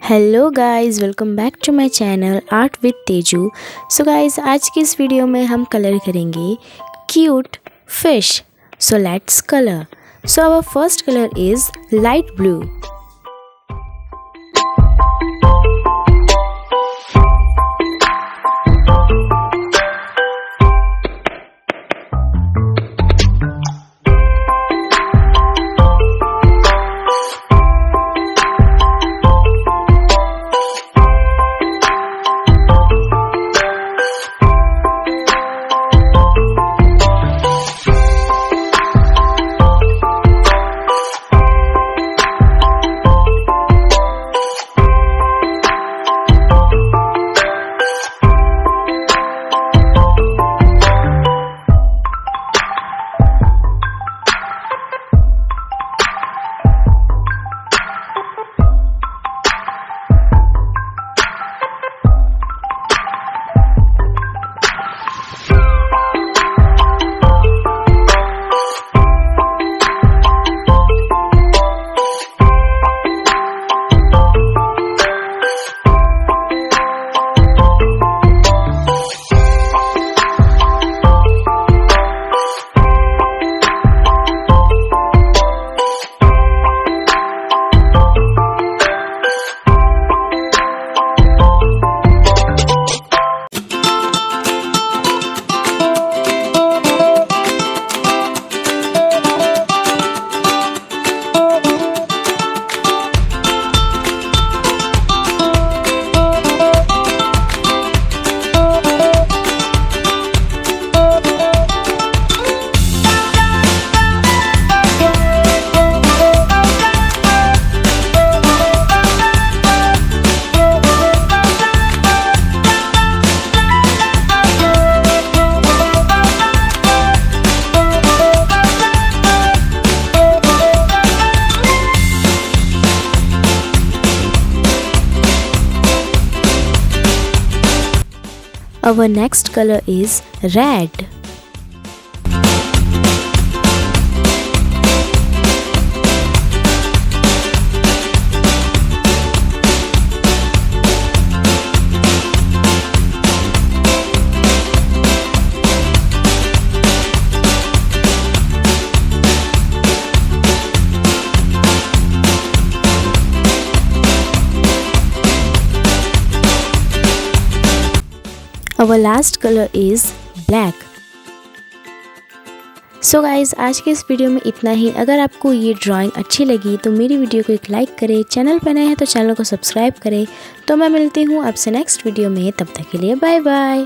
Hello guys, welcome back to my channel art with Teju. So guys, आज की इस video में हम कलर करेंगे cute fish. So let's colour. So our first colour is light blue. Our next color is red. Our last color is black. So guys, आज के इस video में इतना ही। अगर आपको ये ड्राइंग अच्छी लगी तो मेरी वीडियो को एक लाइक करें, चैनल पर नए हैं तो चैनल को सब्सक्राइब करें। तो मैं मिलती हूँ आपसे नेक्स्ट वीडियो में, तब तक के लिए बाय बाय।